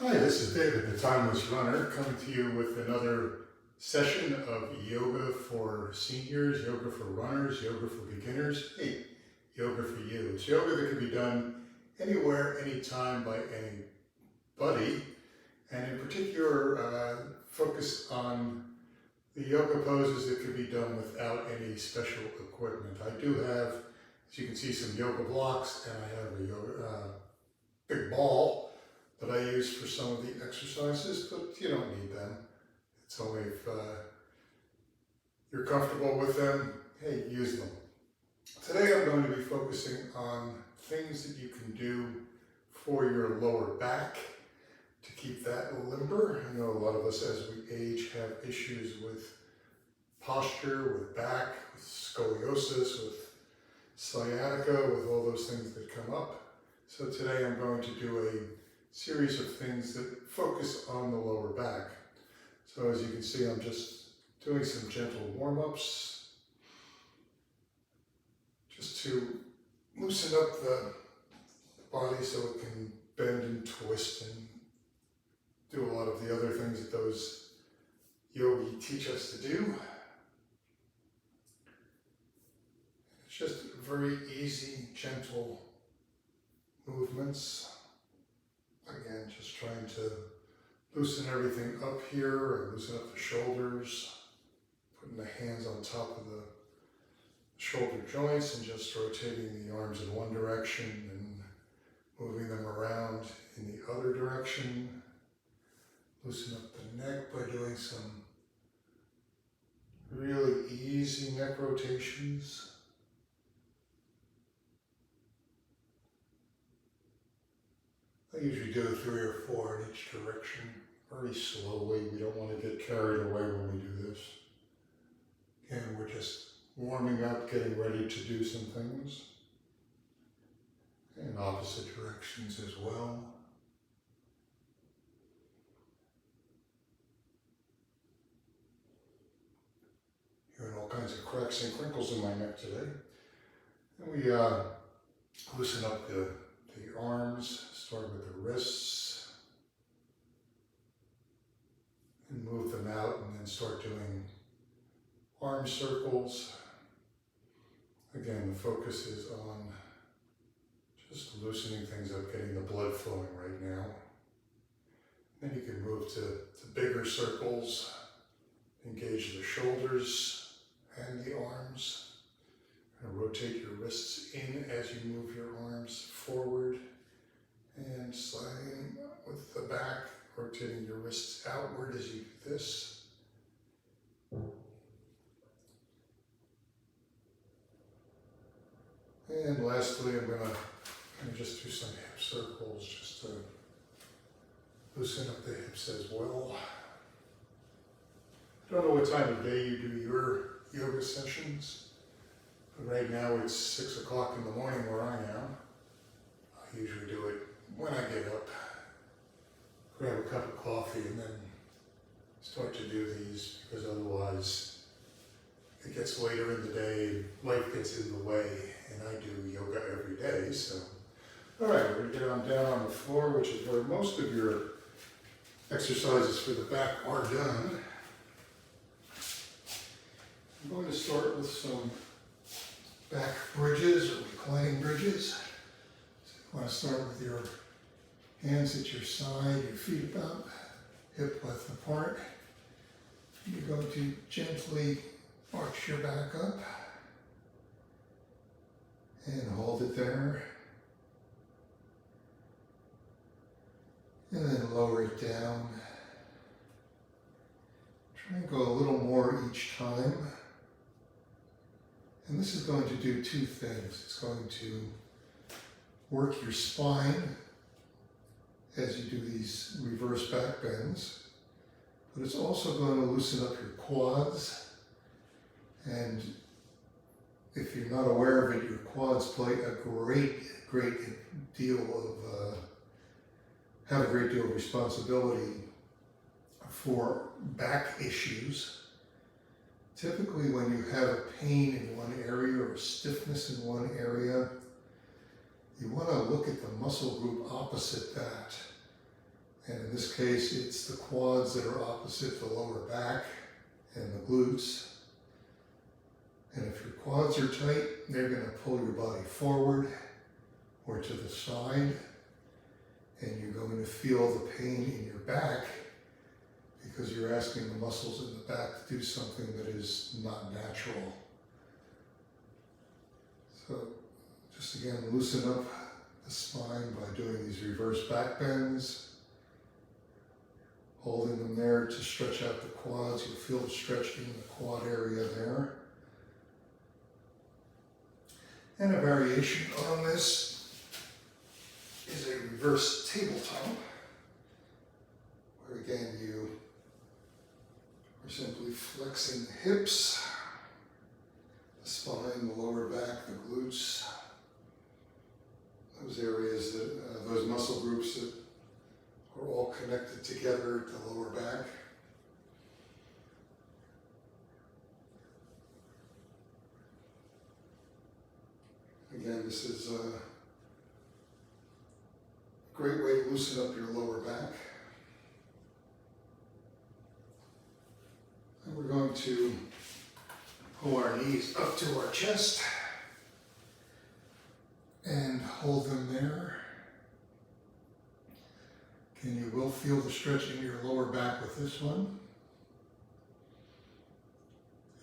Hi, this is David, the Timeless Runner, coming to you with another session of yoga for seniors, yoga for runners, yoga for beginners. Hey, yoga for you. It's yoga that can be done anywhere, anytime by anybody, and in particular, focus on the yoga poses that can be done without any special equipment. I do have, as you can see, some yoga blocks, and I have a yoga big ball that I use for some of the exercises, but you don't need them. It's only if you're comfortable with them, hey, use them. Today I'm going to be focusing on things that you can do for your lower back to keep that limber. I know a lot of us as we age have issues with posture, with back, with scoliosis, with sciatica, with all those things that come up. So today I'm going to do a series of things that focus on the lower back. So as you can see, I'm just doing some gentle warm-ups just to loosen up the body so it can bend and twist and do a lot of the other things that those yogi teach us to do. It's just very easy, gentle movements. Again, just trying to loosen everything up here and loosen up the shoulders, putting the hands on top of the shoulder joints and just rotating the arms in one direction and moving them around in the other direction. Loosen up the neck by doing some really easy neck rotations. I usually do 3 or 4 in each direction, very slowly. We don't want to get carried away when we do this. Again, we're just warming up, getting ready to do some things. In opposite directions as well. Hearing all kinds of cracks and crinkles in my neck today. And we loosen up the arms, start with the wrists, and move them out, and then start doing arm circles. Again, the focus is on just loosening things up, getting the blood flowing right now. Then you can move to bigger circles, engage the shoulders and the arms. And rotate your wrists in as you move your arms forward and sliding with the back, rotating your wrists outward as you do this. And lastly, I'm going to just do some hip circles just to loosen up the hips as well. I don't know what time of day you do your yoga sessions. But right now it's 6 o'clock in the morning where I am. I usually do it when I get up, grab a cup of coffee and then start to do these, because otherwise it gets later in the day, life gets in the way, and I do yoga every day. So, all right, we're gonna get on down on the floor, which is where most of your exercises for the back are done. I'm going to start with some back bridges or reclining bridges. So you want to start with your hands at your side, your feet about hip width apart. You're going to gently arch your back up and hold it there. And then lower it down. Try and go a little more each time. And this is going to do 2 things. It's going to work your spine as you do these reverse back bends, but it's also going to loosen up your quads. And if you're not aware of it, your quads play a great deal of, have a great deal of responsibility for back issues. Typically when you have a pain in one area or stiffness in one area, you want to look at the muscle group opposite that And in this case, it's the quads that are opposite the lower back and the glutes. And if your quads are tight, they're going to pull your body forward or to the side. And you're going to feel the pain in your back because you're asking the muscles in the back to do something that is not natural. So just again, loosen up the spine by doing these reverse back bends. Holding them there to stretch out the quads. You'll feel the stretch in the quad area there. And a variation on this is a reverse tabletop, where again you are simply flexing the hips, the spine, the lower back, the glutes, those areas that, those muscle groups that are all connected together at the lower back. Again, this is a great way to loosen up your lower back. And we're going to pull our knees up to our chest and hold them there. And you will feel the stretch in your lower back with this one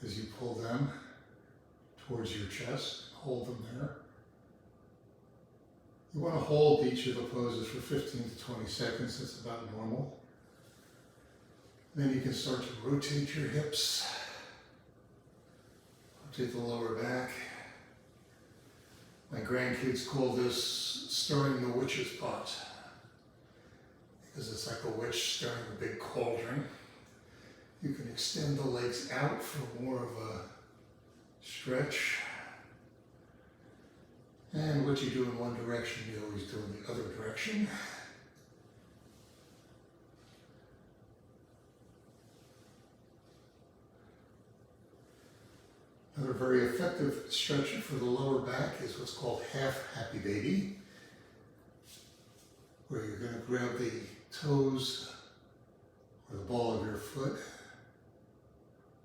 as you pull them towards your chest. Hold them there. You want to hold each of the poses for 15 to 20 seconds. That's about normal. Then you can start to rotate your hips. Rotate the lower back. My grandkids call this stirring the witch's pot, because it's like a witch stirring a big cauldron. You can extend the legs out for more of a stretch. And what you do in one direction, you always do in the other direction. Another very effective stretch for the lower back is what's called half happy baby, where you're going to grab the toes or the ball of your foot,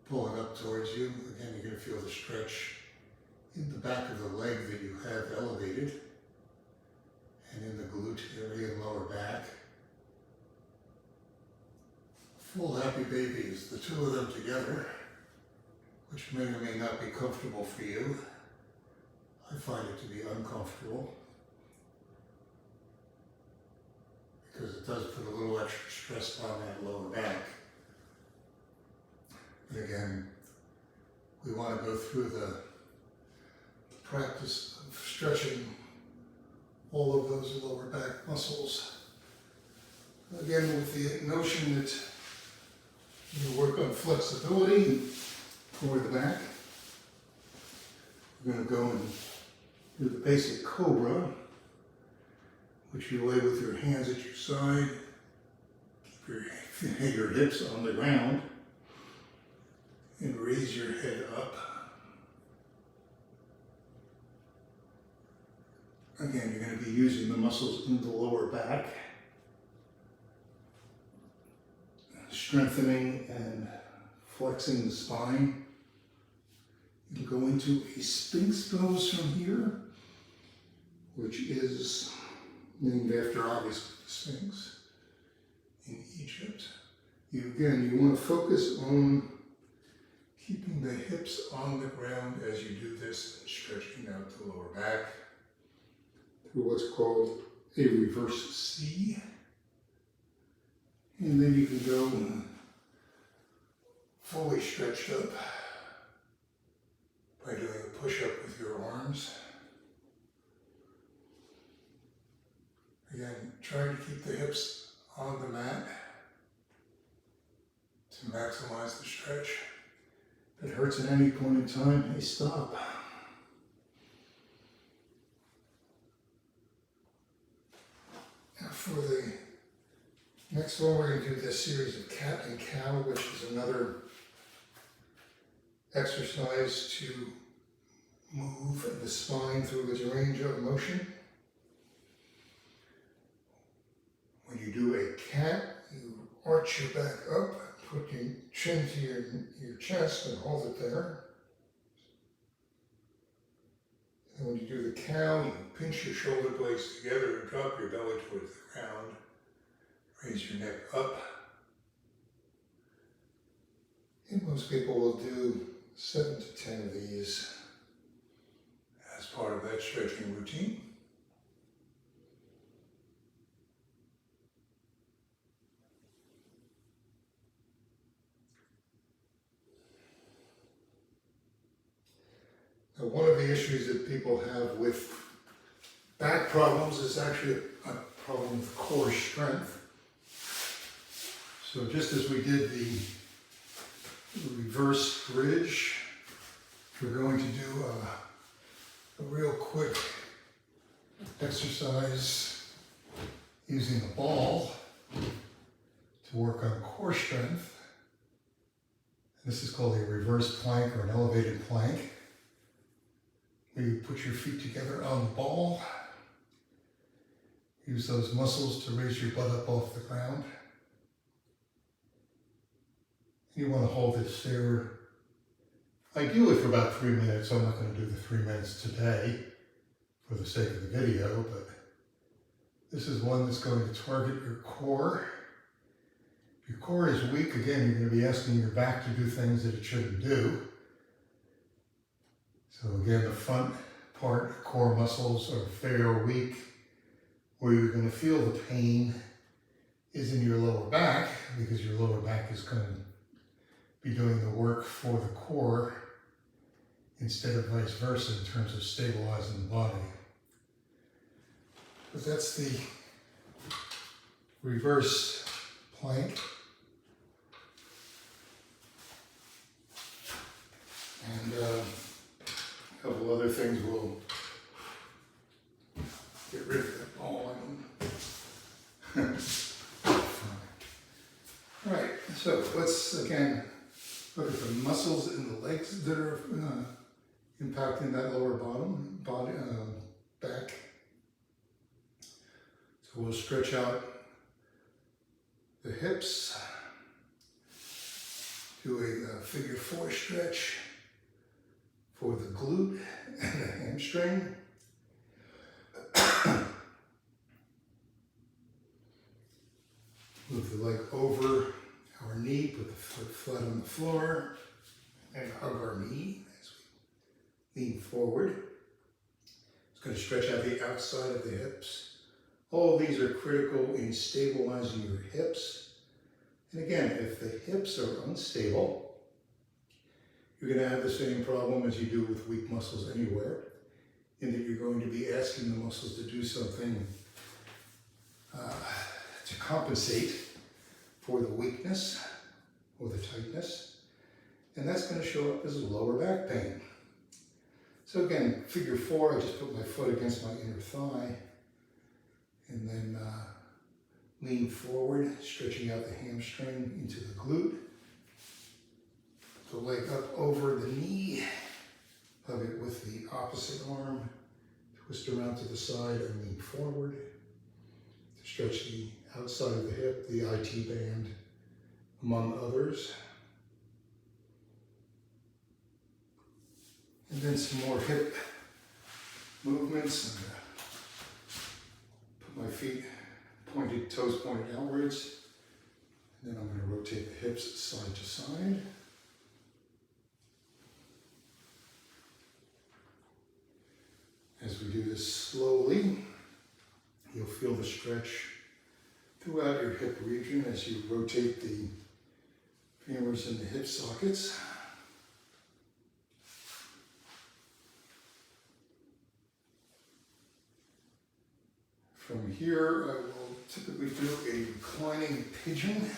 pull it up towards you. Again, you're going to feel the stretch in the back of the leg that you have elevated, and in the glute area and lower back. Full happy baby is the two of them together, which may or may not be comfortable for you. I find it to be uncomfortable because it does put a little extra stress on that lower back. But again, we want to go through the practice of stretching all of those lower back muscles. Again, with the notion that you work on flexibility for the back. We're going to go and do the basic Cobra, which you lay with your hands at your side. Keep your hips on the ground and raise your head up. Again, you're going to be using the muscles in the lower back, strengthening and flexing the spine. You go into a Sphinx pose from here, which is named after, obviously, the Sphinx in Egypt. You want to focus on keeping the hips on the ground as you do this and stretching out the lower back through what's called a reverse C. And then you can go fully stretched up by doing a push-up with your arms. Again, trying to keep the hips on the mat to maximize the stretch. If it hurts at any point in time, hey, stop. Now for the next one, we're going to do this series of cat and cow, which is another exercise to move the spine through its range of motion. When you do a cat, arch your back up, put your chin to your chest and hold it there. And when you do the cow, you pinch your shoulder blades together and drop your belly towards the ground. Raise your neck up. And most people will do 7 to 10 of these as part of that stretching routine. Now, one of the issues that people have with back problems is actually a problem with core strength. So just as we did the reverse bridge, we're going to do a real quick exercise using a ball to work on core strength. This is called a reverse plank or an elevated plank, where you put your feet together on the ball. Use those muscles to raise your butt up off the ground. You want to hold this there, ideally for about 3 minutes. I'm not going to do the 3 minutes today for the sake of the video, but this is one that's going to target your core. If your core is weak, again, you're going to be asking your back to do things that it shouldn't do. So again, the front part, core muscles are very weak. Where you're going to feel the pain is in your lower back, because your lower back is going to be doing the work for the core instead of vice versa in terms of stabilizing the body. But that's the reverse plank. And a couple other things will get rid of that ball. All right, so let's again look at the muscles in the legs that are impacting that lower back. So we'll stretch out the hips, do a figure 4 stretch for the glute and the hamstring. Move the leg over our knee, put the foot flat on the floor, and hug our knee as we lean forward. It's going to stretch out the outside of the hips. All of these are critical in stabilizing your hips. And again, if the hips are unstable, you're going to have the same problem as you do with weak muscles anywhere, in that you're going to be asking the muscles to do something to compensate for the weakness or the tightness, and that's going to show up as lower back pain. So again, figure 4, I just put my foot against my inner thigh, and then lean forward, stretching out the hamstring into the glute. The leg up over the knee, hug it with the opposite arm, twist around to the side and lean forward to stretch the outside of the hip, the IT band, among others. And then some more hip movements. And, put my feet pointed, toes pointed outwards. And then I'm going to rotate the hips side to side. As we do this slowly, you'll feel the stretch throughout your hip region as you rotate the femurs and the hip sockets. From here, I will typically do a reclining pigeon,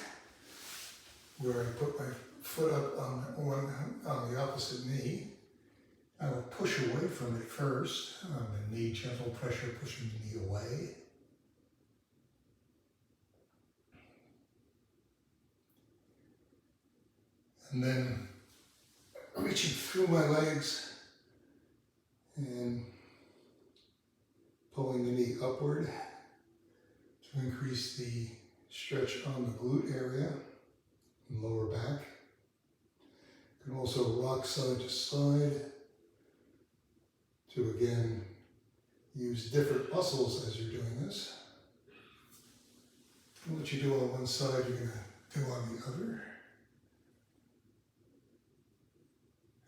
where I put my foot up on the opposite knee. I will push away from it first, the knee, gentle pressure pushing the knee away. And then reaching through my legs and pulling the knee upward to increase the stretch on the glute area and lower back. You can also rock side to side to again use different muscles as you're doing this. And what you do on one side, you're going to do on the other.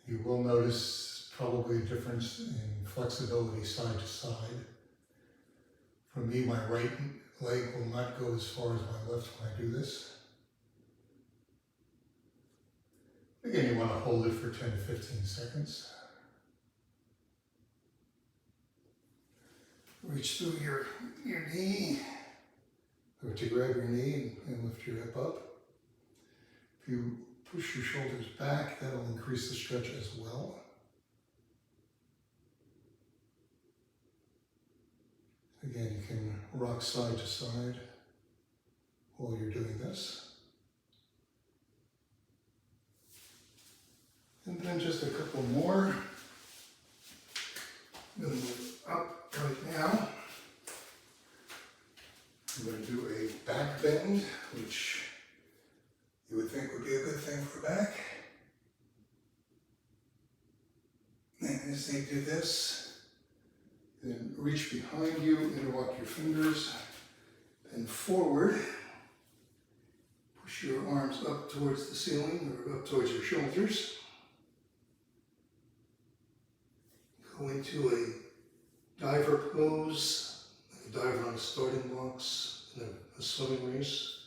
You will notice probably a difference in flexibility side to side. For me, my right leg will not go as far as my left when I do this. Again, you want to hold it for 10 to 15 seconds. Reach through your knee, or to grab your knee and lift your hip up. If you push your shoulders back, that'll increase the stretch as well. Again, you can rock side to side while you're doing this. And then just a couple more. I'm going to move up right now. I'm going to do a back bend, which you would think would be a good thing for back. And as they do this, then reach behind you, interlock your fingers, bend forward. Push your arms up towards the ceiling or up towards your shoulders. Go into a diver pose, like a diver on the starting blocks in a swimming race.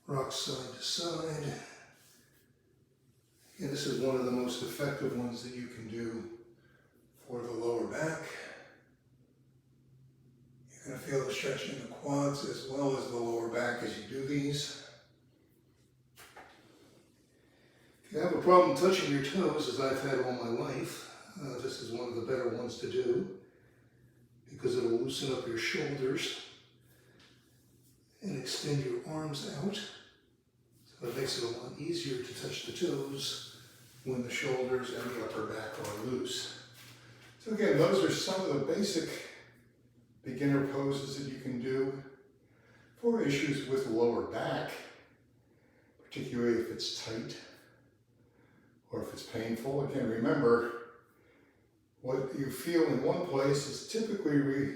Rock side to side. And this is one of the most effective ones that you can do for the lower back. You're going to feel the stretch in the quads as well as the lower back as you do these. If you have a problem touching your toes, as I've had all my life, this is one of the better ones to do because it will loosen up your shoulders and extend your arms out. So it makes it a lot easier to touch the toes when the shoulders and the upper back are loose. So again, those are some of the basic beginner poses that you can do for issues with lower back, particularly if it's tight or if it's painful. Again, remember, what you feel in one place is typically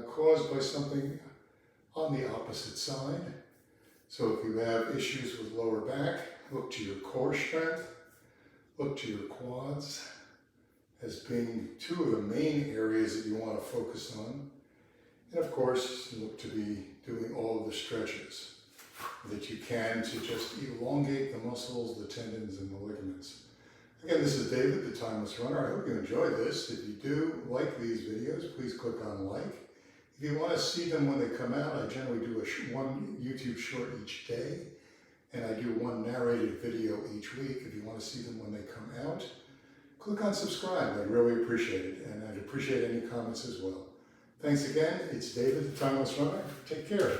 caused by something on the opposite side. So if you have issues with lower back, look to your core strength, look to your quads as being two of the main areas that you want to focus on. And of course, look to be doing all of the stretches that you can to just elongate the muscles, the tendons, and the ligaments. Again, this is David, the Timeless Runner. I hope you enjoyed this. If you do like these videos, please click on like. If you want to see them when they come out, I generally do one YouTube short each day, and I do one narrated video each week. If you want to see them when they come out, click on subscribe. I'd really appreciate it, and I'd appreciate any comments as well. Thanks again. It's David, the Timeless Runner. Take care.